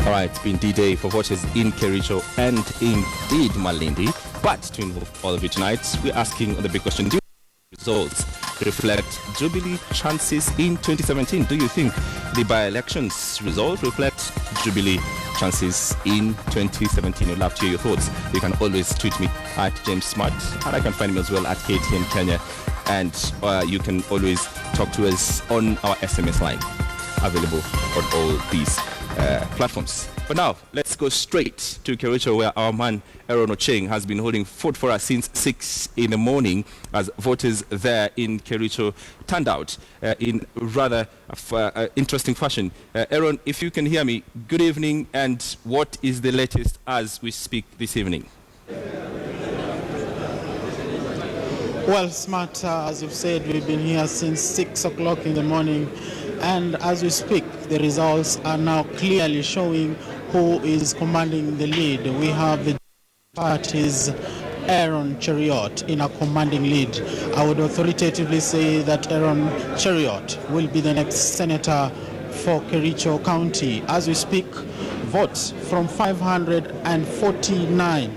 All right, it's been D-Day for voters in Kericho and indeed Malindi. But to involve all of you tonight, we're asking the big question: do results reflect Jubilee chances in 2017? Do you think the by-elections result reflect Jubilee chances in 2017? We'd love to hear your thoughts. You can always tweet me at James Smart, and I can find me as well at KTN Kenya. And you can always talk to us on our SMS line, available on all these platforms. But now, let's go straight to Kericho, where our man Aaron Ocheng has been holding fort for us since 6 in the morning as voters there in Kericho turned out in rather interesting fashion. Aaron, if you can hear me, good evening, and what is the latest as we speak this evening? Well, Smart, as you've said, we've been here since 6 o'clock in the morning, and as we speak, the results are now clearly showing who is commanding the lead. We have the party's Aaron Cheriot in a commanding lead. I would authoritatively say that Aaron Cheriot will be the next senator for Kericho County. As we speak, votes from 549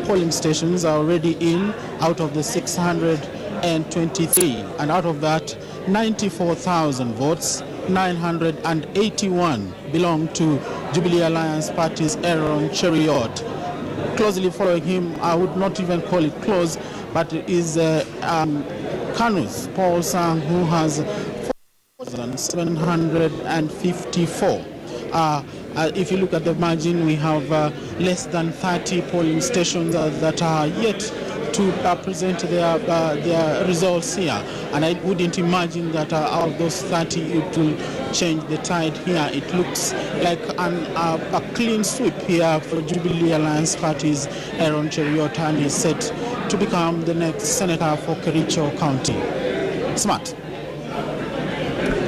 polling stations are already in out of the 623, and out of that 94,000 votes, 981 belong to Jubilee Alliance Party's Aaron Cheriot. Closely following him, I would not even call it close, but it is Kanu's Paul Sang, who has 4,754. If you look at the margin, we have less than 30 polling stations that are yet to present their results here. And I wouldn't imagine that out of those 30, it will change the tide here. It looks like a clean sweep here for Jubilee Alliance Party's Aaron Cheriot, and is set to become the next senator for Kericho County. Smart.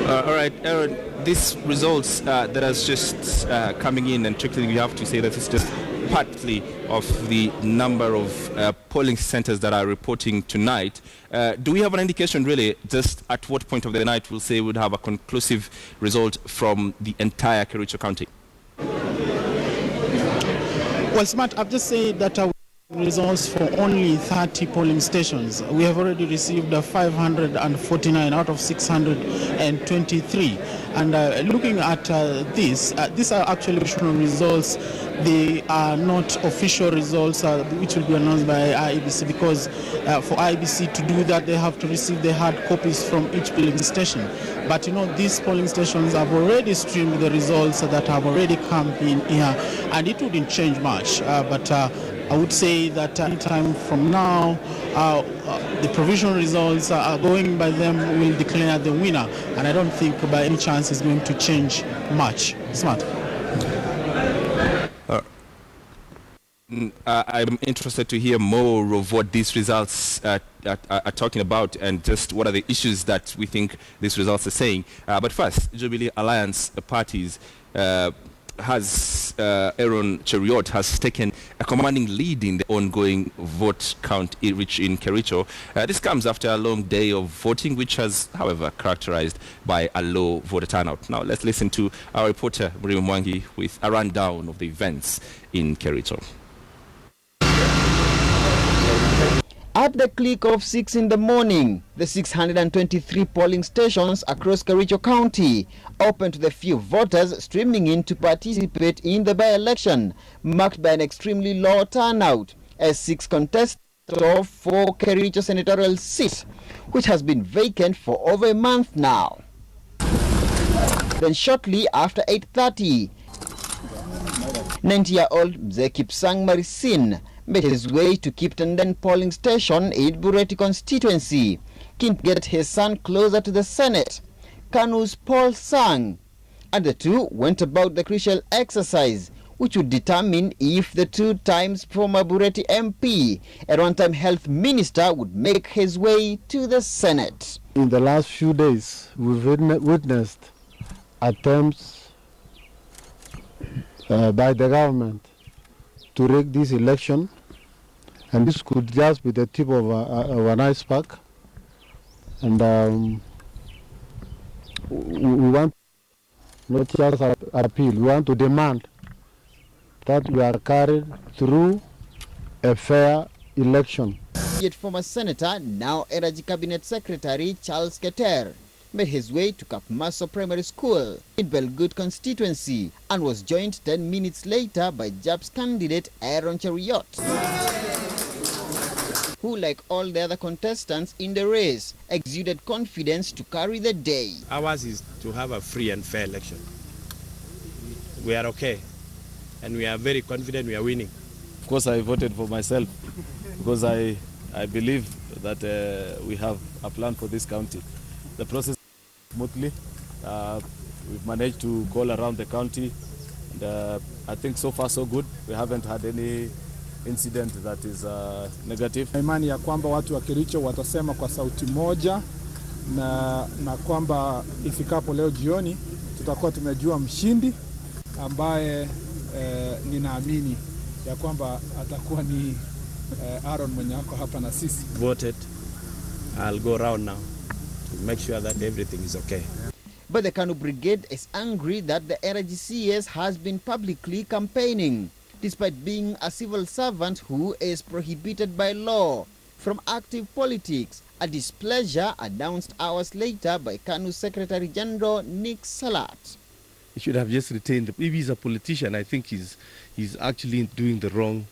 All right, Aaron, these results that are just coming in, and trickling, you have to say that it's just partly of the number of polling centers that are reporting tonight. Do we have an indication really just at what point of the night we'll say we'd have a conclusive result from the entire Kericho County? Well, Smart, I've just said that results for only 30 polling stations. We have already received 549 out of 623. And looking at these are actually provisional results. They are not official results which will be announced by IEBC, because for IEBC to do that, they have to receive the hard copies from each polling station. But these polling stations have already streamed the results that have already come in here, and it wouldn't change much. But I would say that any time from now, the provisional results are going by them will declare the winner, and I don't think by any chance it's going to change much. Smart. I'm interested to hear more of what these results are talking about, and just what are the issues that we think these results are saying. But first, Jubilee Alliance parties has Aaron Cheriot has taken a commanding lead in the ongoing vote count which in Kericho. This comes after a long day of voting, which has, however, characterized by a low voter turnout. Now let's listen to our reporter Murimu Mwangi with a rundown of the events in Kericho. At the click of 6 in the morning, the 623 polling stations across Kericho County opened to the few voters streaming in to participate in the by-election, marked by an extremely low turnout, as 6 contestants for Kericho senatorial seat, which has been vacant for over a month now. Then shortly after 8:30, 90-year-old Mzee Kipsang Marisin made his way to Kiptenden polling station in Bureti constituency, keen to get his son closer to the Senate. Kanu's Paul Sang, and the two went about the crucial exercise, which would determine if the 2 times former Bureti MP and one-time health minister would make his way to the Senate. In the last few days, we've witnessed attempts by the government to rig this election, and this could just be the tip of an iceberg. And we want not just appeal. We want to demand that we are carried through a fair election. Yet former Senator, now Energy Cabinet Secretary Charles Keter, made his way to Kapmaso Primary School in Belgood constituency and was joined 10 minutes later by JAP's candidate Aaron Cheriot, who, like all the other contestants in the race, exuded confidence to carry the day. Ours is to have a free and fair election. We are okay, and we are very confident we are winning. Of course, I voted for myself because I believe that we have a plan for this county. The process smoothly. We've managed to call around the county, and I think so far so good. We haven't had any incident that is negative. Imani ya kwamba watu wa Kericho watasema kwa sauti moja na kwamba ifikapo leo jioni tutakuwa tumejua mshindi ambaye ninaamini ya kwamba atakuwa ni Aaron mwenye ako hapa na sisi. Voted. I'll go around now to make sure that everything is okay. But the Kanu Brigade is angry that the Energy CS has been publicly campaigning, despite being a civil servant who is prohibited by law from active politics, a displeasure announced hours later by Kanu Secretary General Nick Salat. He should have just retained. If he's a politician, I think he's actually doing the wrong.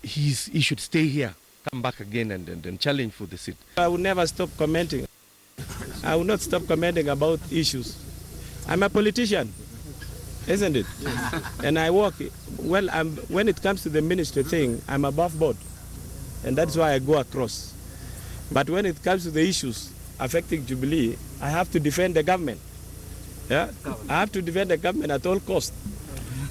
He should stay here, come back again and challenge for the seat. I will never stop commenting. I will not stop commenting about issues. I'm a politician, isn't it? And I work, well, when it comes to the ministry thing, I'm above board. And that's why I go across. But when it comes to the issues affecting Jubilee, I have to defend the government. Yeah? I have to defend the government at all costs.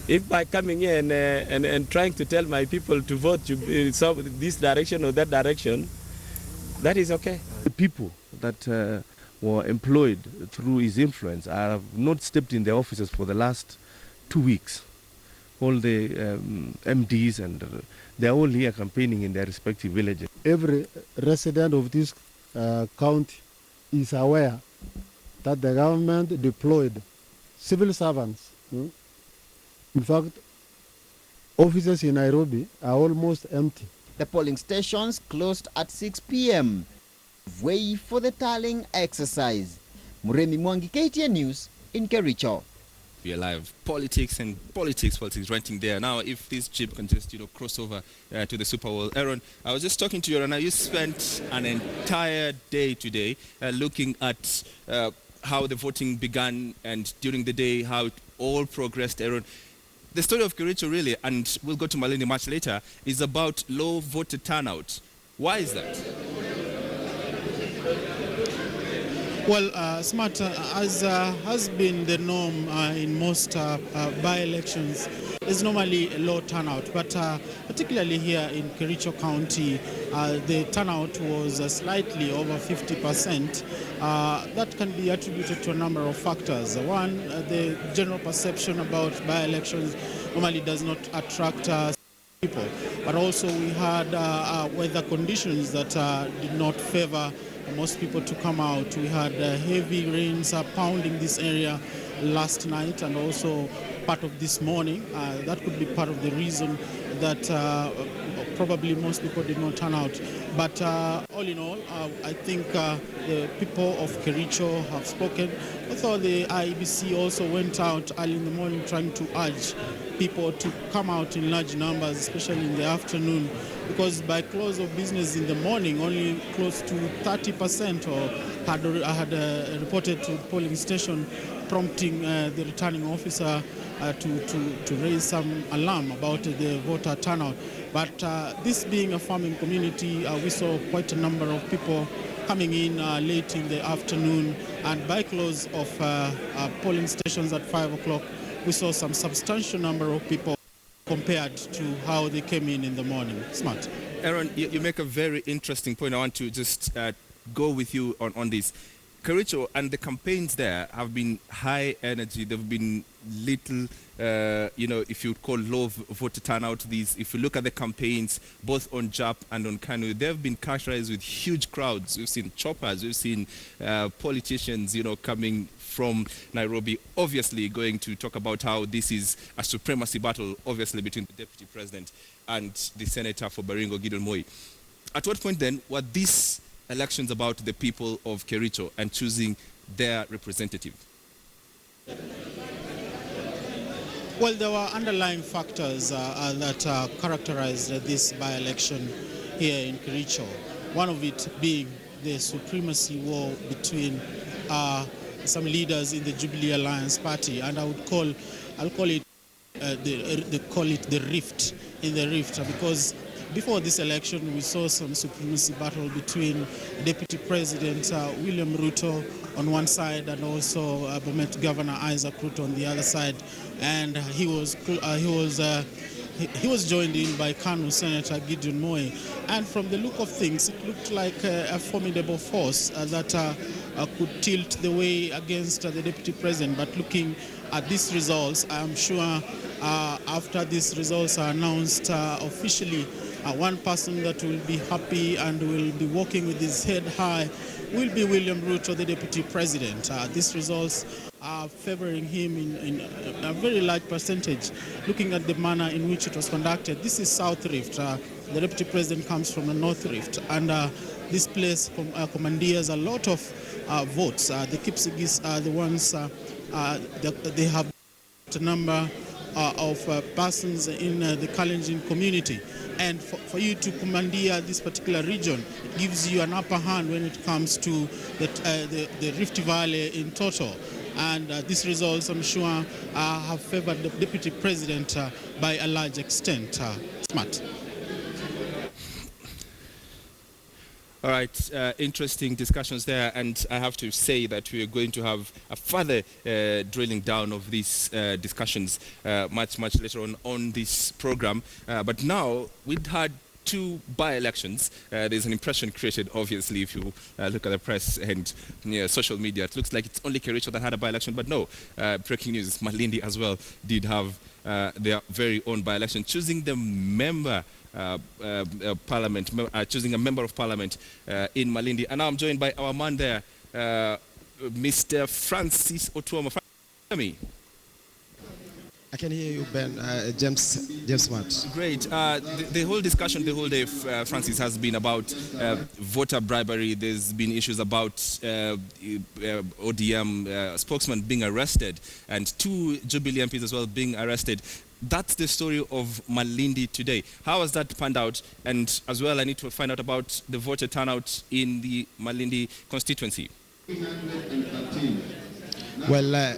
If by coming here and trying to tell my people to vote this direction or that direction, that is okay. The people that were employed through his influence have not stepped in their offices for the last 2 weeks. All the MDs and they're all here campaigning in their respective villages. Every resident of this county is aware that the government deployed civil servants. In fact, offices in Nairobi are almost empty. The polling stations closed at 6 p.m. Way for the tallying exercise. Muremi Mwangi, KTN News in Kericho. We are live. Politics renting there. Now, if this chip can just, cross over to the Super Bowl. Aaron, I was just talking to you, and you spent an entire day today looking at how the voting began and during the day, how it all progressed, Aaron. The story of Kericho really, and we'll go to Malindi much later, is about low voter turnout. Why is that? Well, Smart, as has been the norm in most by-elections, there's normally a low turnout, but particularly here in Kericho County, the turnout was slightly over 50%. That can be attributed to a number of factors. One, the general perception about by-elections normally does not attract people, but also we had weather conditions that did not favor most people to come out. We had heavy rains pounding this area last night and also part of this morning. That could be part of the reason that probably most people did not turn out. But all in all, I think the people of Kericho have spoken. Although the IEBC also went out early in the morning trying to urge people to come out in large numbers, especially in the afternoon, because by close of business in the morning, only close to 30% had reported to the polling station, prompting the returning officer to raise some alarm about the voter turnout. But this being a farming community, we saw quite a number of people coming in late in the afternoon, and by close of polling stations at 5 o'clock, we saw some substantial number of people compared to how they came in the morning. Smart. Aaron, you make a very interesting point. I want to just go with you on this. Kericho and the campaigns there have been high energy. They've been little, if you call low voter turnout. If you look at the campaigns, both on JAP and on KANU, they've been characterized with huge crowds. We've seen choppers, we've seen politicians, coming from Nairobi, obviously going to talk about how this is a supremacy battle, obviously, between the Deputy President and the Senator for Baringo, Gideon Moi. At what point then were these elections about the people of Kericho and choosing their representative? Well, there were underlying factors that characterized this by-election here in Kericho. One of it being the supremacy war between some leaders in the Jubilee Alliance Party, and I'll call it the rift in the rift, because before this election, we saw some supremacy battle between Deputy President William Ruto on one side and also Bomet Governor Isaac Ruto on the other side, and he was joined in by KANU Senator Gideon Moi. And from the look of things, it looked like a formidable force that could tilt the way against the Deputy President. But looking at these results, I'm sure after these results are announced officially, one person that will be happy and will be walking with his head high will be William Ruto, the Deputy President. These results are favoring him in a very large percentage. Looking at the manner in which it was conducted, this is South Rift. The Deputy President comes from the North Rift, and this place commandeers a lot of votes. The Kipsigis are the ones they have a number of persons in the Kalenjin community. And for you to commandeer this particular region, it gives you an upper hand when it comes to the Rift Valley in total. And these results, I'm sure, have favored the Deputy President by a large extent. Smart. All right, interesting discussions there, and I have to say that we are going to have a further drilling down of these discussions much later on this program. But now we've had two by-elections. There's an impression created, obviously, if you look at the press and social media. It looks like it's only Kericho that had a by-election, but no. Breaking news, Malindi as well did have their very own by-election, choosing the member parliament, choosing a member of parliament in Malindi. And now I'm joined by our man there, Mr. Francis Otuoma. I can hear you, Ben. James Smart. Great. The whole discussion, the whole day, Francis, has been about voter bribery. There's been issues about ODM spokesman being arrested and two Jubilee MPs as well being arrested. That's the story of Malindi today. How has that panned out? And as well, I need to find out about the voter turnout in the Malindi constituency. Well,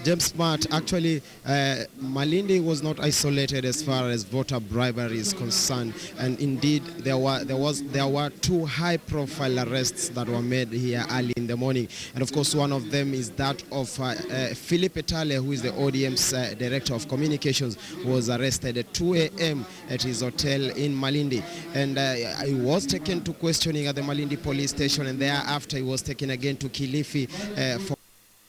James Smart, actually, Malindi was not isolated as far as voter bribery is concerned, and indeed there were two high-profile arrests that were made here early in the morning, and of course one of them is that of Philip Etale, who is the ODM's director of communications, who was arrested at 2 a.m. at his hotel in Malindi, and he was taken to questioning at the Malindi police station, and thereafter he was taken again to Kilifi for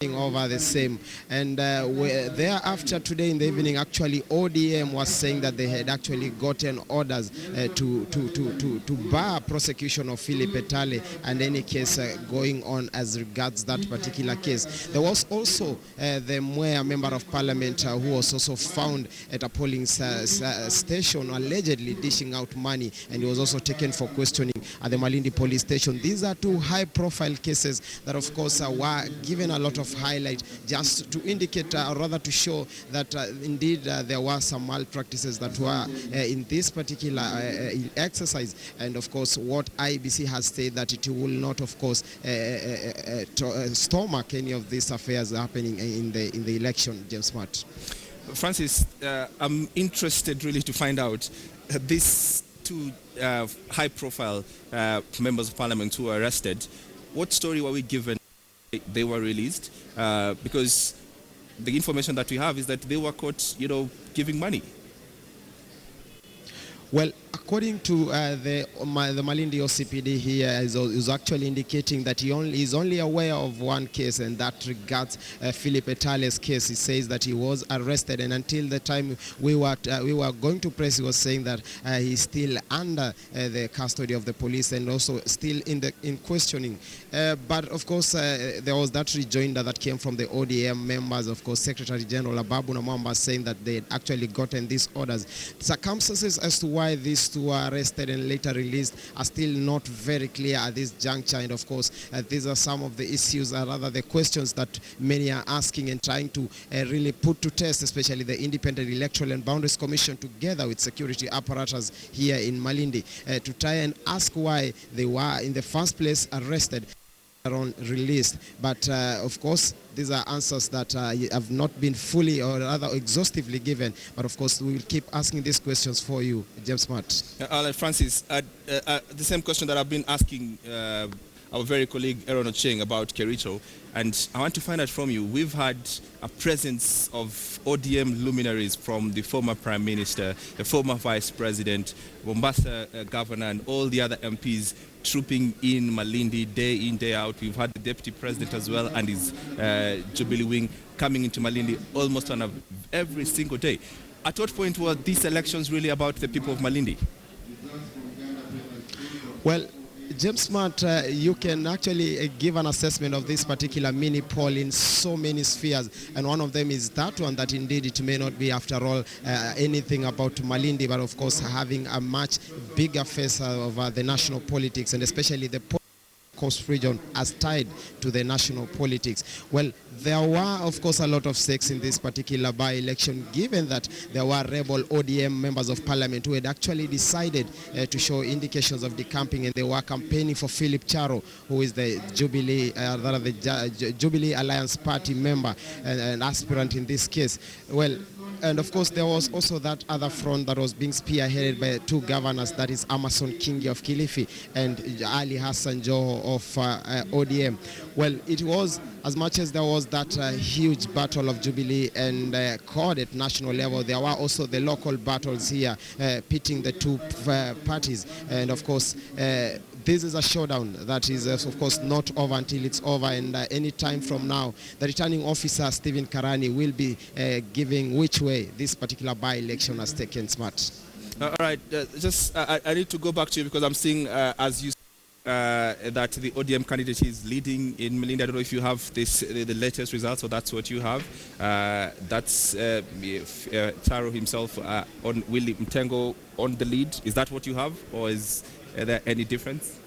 over the same. And thereafter today in the evening, actually ODM was saying that they had actually gotten orders to bar prosecution of Philip Etale and any case going on as regards that particular case. There was also the Mwea member of parliament who was also found at a polling station allegedly dishing out money, and he was also taken for questioning at the Malindi police station. These are two high profile cases that of course were given a lot of highlight just to indicate or rather to show that indeed there were some malpractices that were in this particular exercise, and of course what IBC has said that it will not of course stomach any of these affairs happening in the election. James Smart. Francis, I'm interested really to find out these two high-profile members of parliament who were arrested. What story were we given they were released? Because the information that we have is that they were caught, giving money. Well, according to the Malindi OCPD here is actually indicating that is only aware of one case, and that regards Philip Etale's case. He says that he was arrested, and until the time we were going to press, he was saying that he's still under the custody of the police and also still in questioning. But of course, there was that rejoinder that came from the ODM members. Of course, Secretary General Ababu Namwamba saying that they had actually gotten these orders. Circumstances as to why these two were arrested and later released are still not very clear at this juncture. And of course, these are some of the issues, or rather the questions that many are asking and trying to really put to test, especially the Independent Electoral and Boundaries Commission together with security apparatus here in Malindi, to try and ask why they were in the first place arrested on released. But of course, these are answers that have not been fully or rather exhaustively given. But of course, we will keep asking these questions for you, James Smart. Francis, the same question that I've been asking our very colleague Aaron Ocheng about Kericho, and I want to find out from you. We've had a presence of ODM luminaries from the former Prime Minister, the former Vice President, Mombasa Governor, and all the other MPs trooping in Malindi day in, day out. We've had the Deputy President as well and his Jubilee wing coming into Malindi almost on every single day. At what point were these elections really about the people of Malindi? Well, James Smart, you can actually give an assessment of this particular mini poll in so many spheres, and one of them is that one, that indeed it may not be after all anything about Malindi, but of course having a much bigger face of the national politics, and especially the Coast region as tied to the national politics. Well, there were, of course, a lot of stakes in this particular by-election, given that there were rebel ODM members of parliament who had actually decided to show indications of decamping, and they were campaigning for Philip Charo, who is the Jubilee, Jubilee Alliance Party member and an aspirant in this case. Well, and of course, there was also that other front that was being spearheaded by two governors, that is Amason Kingi of Kilifi and Ali Hassan Joho of ODM. Well, it was, as much as there was that huge battle of Jubilee and CORD at national level, there were also the local battles here pitting the two parties. And of course, this is a showdown that is, of course, not over until it's over. And any time from now, the returning officer, Stephen Karani, will be giving which way this particular by-election has taken. Smart. All right, I need to go back to you because I'm seeing, as you that the ODM candidate is leading in Malindi. I don't know if you have the latest results, or that's what you have. That's Taro himself on Willie Mtengo on the lead. Is that what you have, or is there any difference?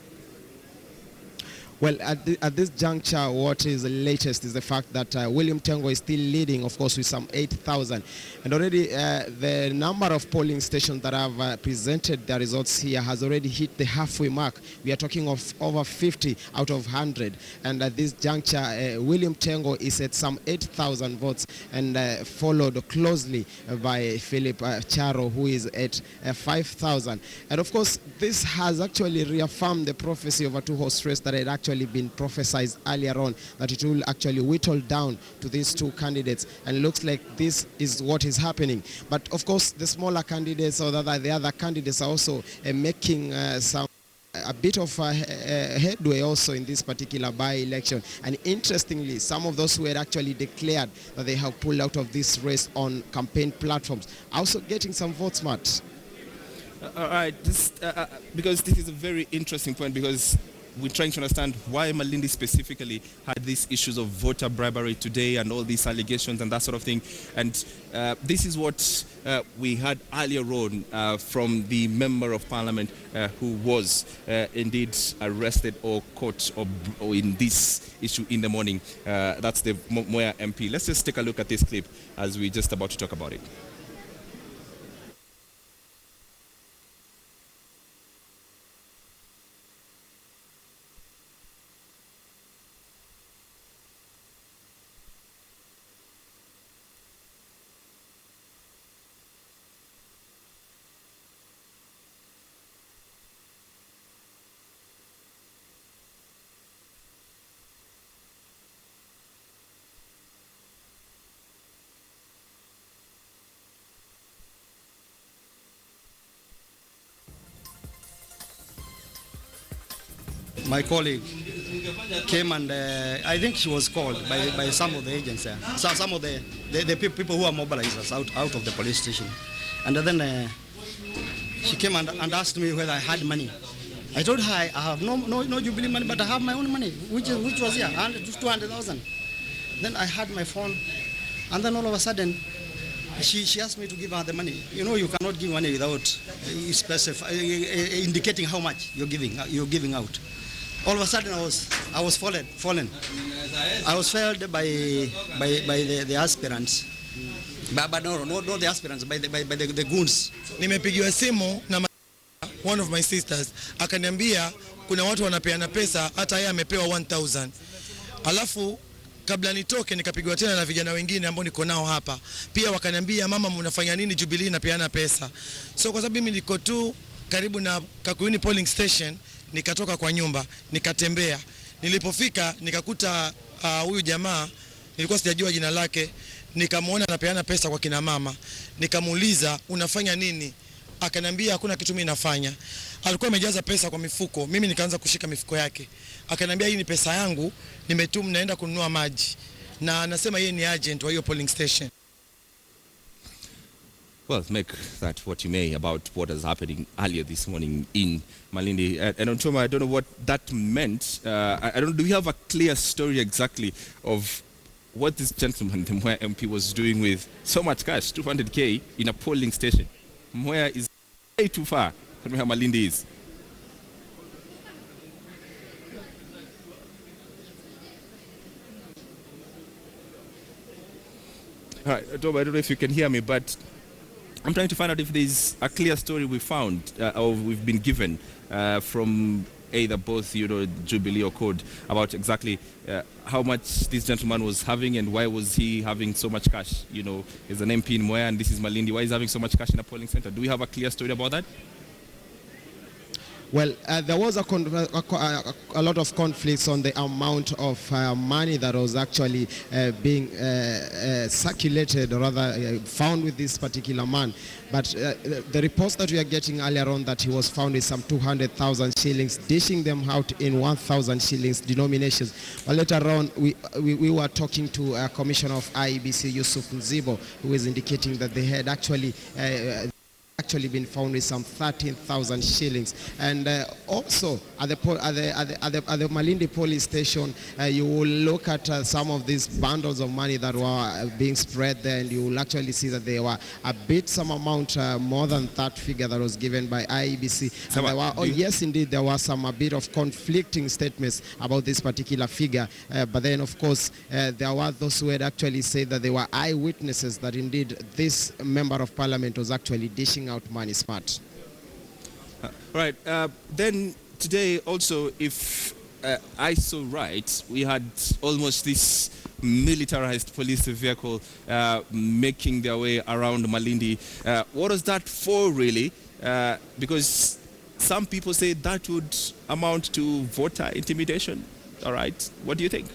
Well, at this juncture, what is the latest is the fact that William Tengo is still leading, of course, with some 8,000. And already the number of polling stations that have presented their results here has already hit the halfway mark. We are talking of over 50 out of 100. And at this juncture, William Tengo is at some 8,000 votes, and followed closely by Philip Charo, who is at 5,000. And of course, this has actually reaffirmed the prophecy of a two-horse race that had actually been prophesied earlier on, that it will actually whittle down to these two candidates, and it looks like this is what is happening. But of course, the smaller candidates, or the other candidates, are also making a bit of headway also in this particular by-election. And interestingly, some of those who had actually declared that they have pulled out of this race on campaign platforms are also getting some votes, Matt. All right, because this is a very interesting point, because we're trying to understand why Malindi specifically had these issues of voter bribery today and all these allegations and that sort of thing. And this is what we had earlier on from the member of parliament who was indeed arrested or caught or in this issue in the morning. That's the Moya MP. Let's just take a look at this clip as we're just about to talk about it. my colleague came and I think she was called by some of the agents there, some of the people who are mobilizers out of the police station. And then she came and asked me whether I had money. I told her I have no Jubilee money, but I have my own money, which was here, 200,000. Then I had my phone, and then all of a sudden, she asked me to give her the money. You know, you cannot give money without indicating how much you're giving out. All of a sudden, I was fallen. I was failed by the aspirants. But no, not the aspirants, by the goons. Nimepigiwa simu na one of my sisters akaniambia kuna watu wanapeana pesa, hata yeye amepewa 1000. Alafu kabla nitoke nikapigwa tena na vijana wengine ambao niko nao hapa. Pia wakaniambia mama, mnafanya nini Jubilee inapeana pesa? So kwa sababu mimi niko tu karibu na Kakuyuni polling station, nikatoka kwa nyumba, nikatembea. Nilipofika nikakuta huyu jamaa, nilikuwa sijajua jina lake, nikamuona anapeana pesa kwa kina mama. Nikamuuliza unafanya nini? Akaniambia hakuna kitu mimi nafanya. Alikuwa amejaza pesa kwa mifuko, mimi nikaanza kushika mifuko yake. Akaniambia hii ni pesa yangu, nimetum naenda kununua maji. Na anasema yeye ni agent wa hiyo polling station. Well, make that what you may about what is happening earlier this morning in Malindi. And Ontoma, I don't know what that meant. I don't. Do we have a clear story exactly of what this gentleman, the Mwea MP, was doing with so much cash, 200K, in a polling station? Mwea is way too far from where Malindi is. All right, Toba, I don't know if you can hear me, but I'm trying to find out if there's a clear story we found or we've been given from either both, Jubilee or Code about exactly how much this gentleman was having and why was he having so much cash. He's an MP in Mwea and this is Malindi. Why is he having so much cash in a polling center? Do we have a clear story about that? Well, there was a lot of conflicts on the amount of money that was actually being circulated, or rather found with this particular man. But the reports that we are getting earlier on that he was found with some 200,000 shillings, dishing them out in 1,000 shillings denominations. But later on, we were talking to a commissioner of IEBC, Yusuf Nzibo, who was indicating that they had actually been found with some 13,000 shillings. And also at the Malindi police station, you will look at some of these bundles of money that were being spread there, and you will actually see that they were some amount more than that figure that was given by IEBC. And there were, yes, indeed, there was a bit of conflicting statements about this particular figure. But then, of course, there were those who had actually said that they were eyewitnesses that indeed this member of parliament was actually dishing out money smart. Right. Then today also, if I saw right, we had almost this militarized police vehicle making their way around Malindi. What was that for, really? Because some people say that would amount to voter intimidation. All right. What do you think?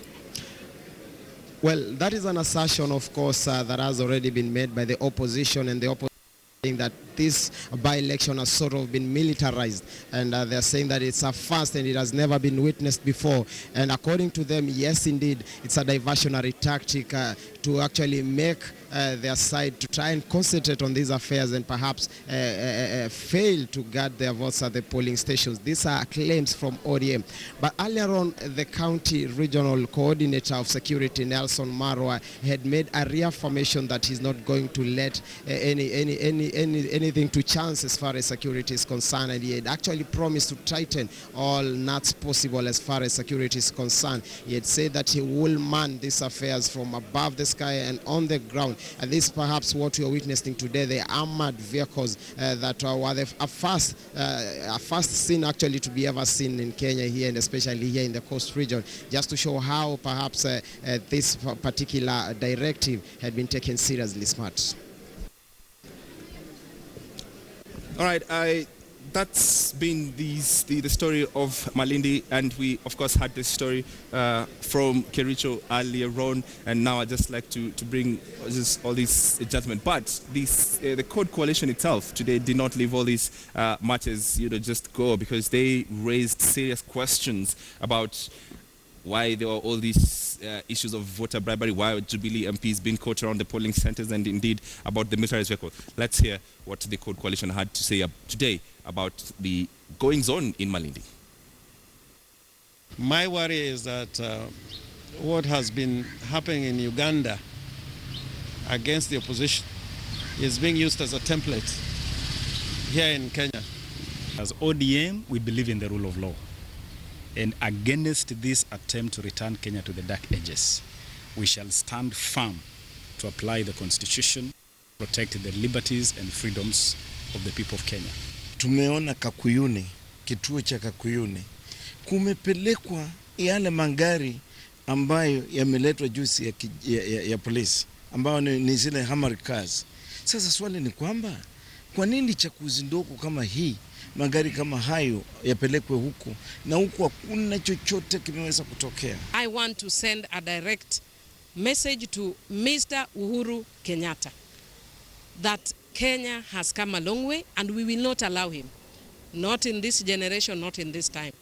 Well, that is an assertion, of course, that has already been made by the opposition, and the opposition that this by-election has sort of been militarized, and they're saying that it's a first and it has never been witnessed before. And according to them, yes, indeed, it's a diversionary tactic to actually make their side to try and concentrate on these affairs and perhaps fail to guard their votes at the polling stations. These are claims from ODM. But earlier on, the county regional coordinator of security, Nelson Marwa, had made a reaffirmation that he's not going to let anything to chance as far as security is concerned, and he had actually promised to tighten all knots possible as far as security is concerned. He had said that he will man these affairs from above the sky and on the ground. And this is perhaps what we are witnessing today, the armored vehicles that were a first scene actually to be ever seen in Kenya here, and especially here in the coast region, just to show how perhaps this particular directive had been taken seriously smart. All right, that's been the story of Malindi, and we of course had this story from Kericho earlier on, and now I'd just like to bring just all these judgment. But the Code Coalition itself today did not leave all these matches just go, because they raised serious questions about why there were all these issues of voter bribery, why Jubilee MPs being caught around the polling centers, and indeed about the militarized vehicle. Let's hear what the Code Coalition had to say today about the goings-on in Malindi. My worry is that what has been happening in Uganda against the opposition is being used as a template here in Kenya. As ODM, we believe in the rule of law. And against this attempt to return Kenya to the dark ages, we shall stand firm to apply the Constitution, protect the liberties and freedoms of the people of Kenya. Tumeona Kakuyuni, kituo cha Kakuyuni, kumepelekwa yale magari ambayo yameletwa juzi ya polisi, ambayo ni zile Hammer cars. Sasa swali ni kwamba, kwa nini chakuzi ndogo kama hii, magari kama hayo yapelekwe huko, na huko hakuna chochote kimeweza kutokea? I want to send a direct message to Mr. Uhuru Kenyatta that Kenya has come a long way and we will not allow him. Not in this generation, not in this time.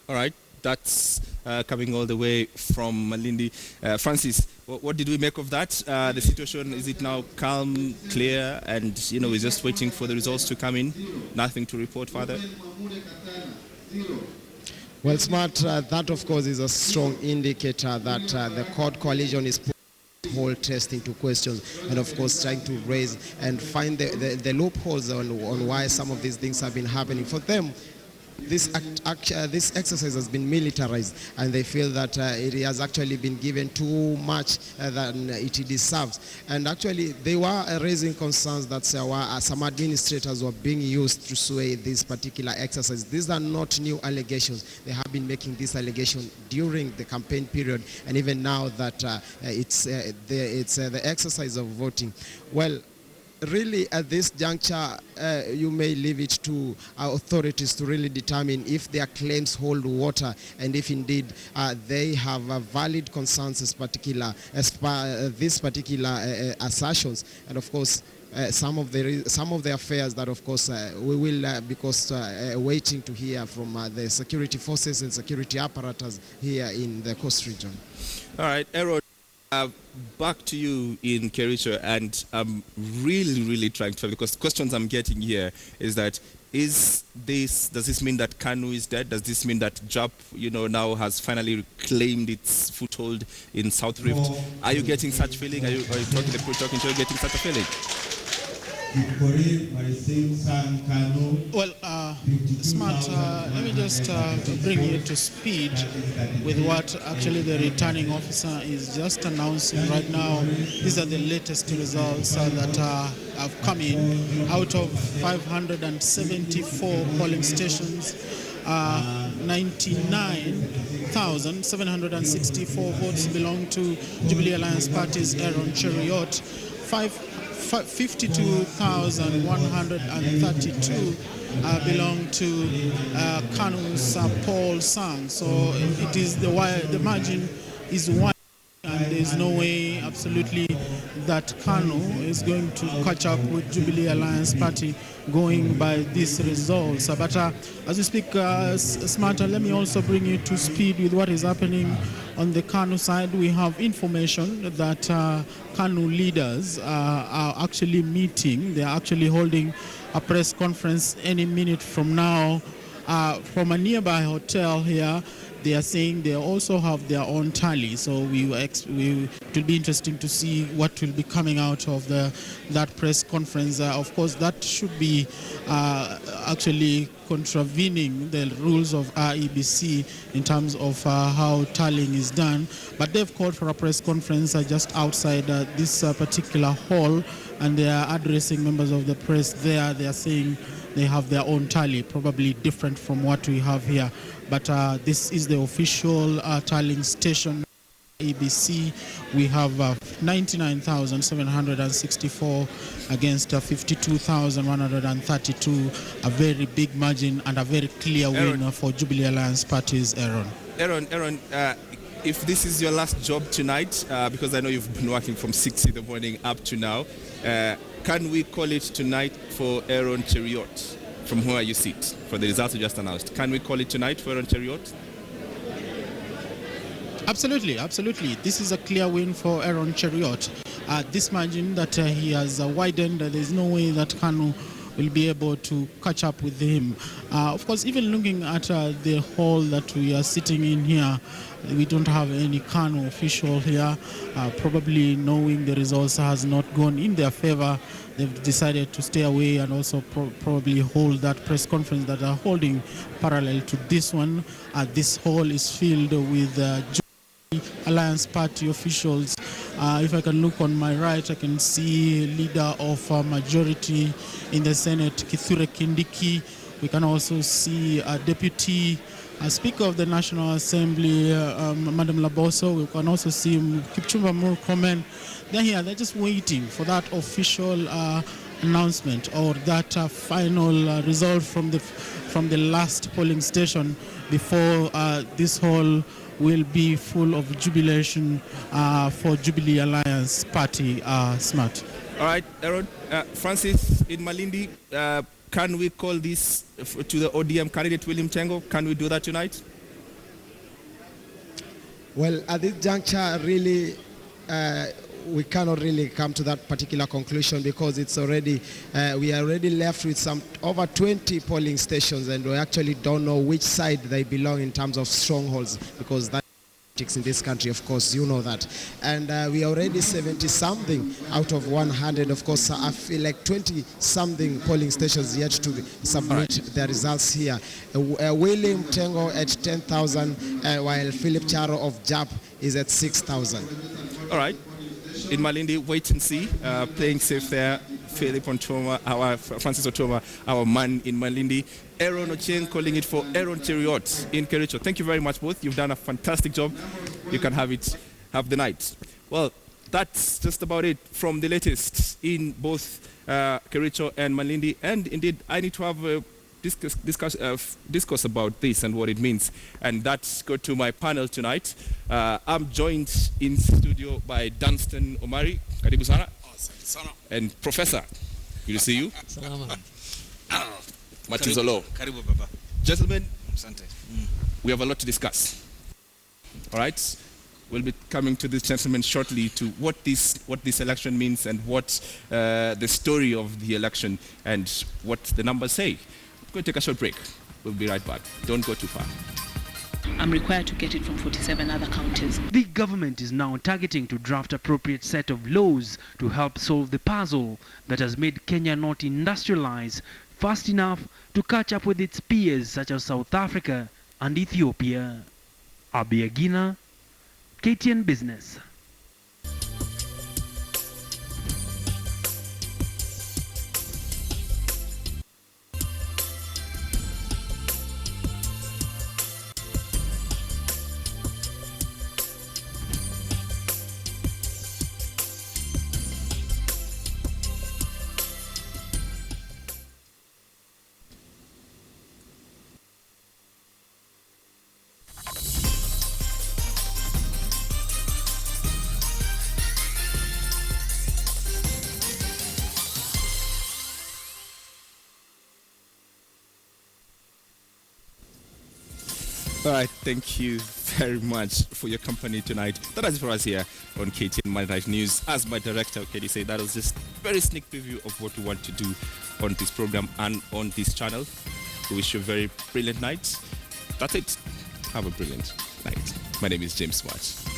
All right, that's coming all the way from Malindi. Francis, what did we make of that? The situation, is it now calm, clear, and we're just waiting for the results to come in? Nothing to report further? Well, Smart, that of course is a strong indicator that the Code Coalition is whole testing to questions, and of course trying to raise and find the loopholes on why some of these things have been happening. For them, this exercise has been militarized, and they feel that it has actually been given too much than it deserves. And actually, they were raising concerns that some administrators were being used to sway this particular exercise. These are not new allegations. They have been making this allegation during the campaign period, and even now that it's the exercise of voting. Well, really, at this juncture, you may leave it to our authorities to really determine if their claims hold water, and if indeed they have valid concerns as these particular assertions. And of course, some of the affairs that, of course, we will waiting to hear from the security forces and security apparatus here in the coast region. All right, Errol. Back to you in Kericho, and I'm really trying to, because questions I'm getting here is that does this mean that Kanu is dead? Does this mean that JAP now has finally claimed its foothold in South Rift? Are you getting such feeling? Are you talking to you getting such a feeling? Well, Smart, let me just bring you to speed with what actually the returning officer is just announcing right now. These are the latest results that have come in. Out of 574 polling stations, 99,764 votes belong to Jubilee Alliance Party's Aaron Cheriot. 52,132 belong to Kanu's Paul Sang. So it is the margin is wide, and there's no way absolutely that Kanu is going to catch up with Jubilee Alliance Party going by these results. But as we speak, Smarter, let me also bring you to speed with what is happening on the Kanu side. We have information that Kanu leaders are actually meeting. They are actually holding a press conference any minute from now from a nearby hotel here. They are saying they also have their own tally, so it will be interesting to see what will be coming out of that press conference. Of course, that should be actually contravening the rules of IEBC in terms of how tallying is done. But they've called for a press conference just outside this particular hall, and they are addressing members of the press there. They are saying they have their own tally, probably different from what we have here. But this is the official tallying station ABC, we have 99,764 against 52,132. A very big margin and a very clear win for Jubilee Alliance parties, Aaron. Aaron, if this is your last job tonight, because I know you've been working from 6 in the morning up to now, can we call it tonight for Aaron Cheriot from where you sit for the results you just announced? Can we call it tonight for Aaron Cheriot? Absolutely. This is a clear win for Aaron Cheriot. This margin that he has widened, there's no way that Kanu will be able to catch up with him. Of course, even looking at the hall that we are sitting in here, we don't have any Kanu official here. Probably knowing the results has not gone in their favor, they've decided to stay away and also probably hold that press conference that are holding parallel to this one. This hall is filled with Alliance Party officials. If I can look on my right, I can see leader of majority in the Senate, Kithure Kindiki. We can also see Deputy Speaker of the National Assembly, Madam Laboso. We can also see Kipchumba Murkomen. They're here, they're just waiting for that official announcement or that final result from the last polling station before this hall will be full of jubilation for Jubilee Alliance Party, Smart. All right, Aaron. Francis in Malindi, can we call this to the ODM candidate William Chengo? Can we do that tonight? Well, at this juncture, really, we cannot really come to that particular conclusion because it's already, we are already left with some over 20 polling stations, and we actually don't know which side they belong in terms of strongholds, because that in this country, of course, you know that. And we are already 70-something out of 100. Of course, I feel like 20-something polling stations yet to submit their results here. William Tengo at 10,000, while Philip Charo of JAP is at 6,000. All right. In Malindi, wait and see. Playing safe there. Philip Ontoma, Francis Otoma, our man in Malindi. Aaron Ochieng calling it for Aaron Cheriot in Kericho. Thank you very much, both. You've done a fantastic job. You can have the night. Well, that's just about it from the latest in both Kericho and Malindi. And indeed, I need to have a discuss about this and what it means. And that's go to my panel tonight. I'm joined in studio by Dunstan Omari. Karibu sana. And Professor, good to see you. Matizolo. Karibu baba. Gentlemen, we have a lot to discuss. All right, we'll be coming to this gentleman shortly to what this election means and what the story of the election and what the numbers say. We're going to take a short break. We'll be right back. Don't go too far. I'm required to get it from 47 other counties. The government is now targeting to draft appropriate set of laws to help solve the puzzle that has made Kenya not industrialize fast enough to catch up with its peers such as South Africa and Ethiopia. Abiagina, KTN Business. All right, thank you very much for your company tonight. That is it for us here on KTN Monday Night News. As my director, KD, said, that was just a very sneak preview of what we want to do on this program and on this channel. We wish you a very brilliant night. That's it. Have a brilliant night. My name is James Watch.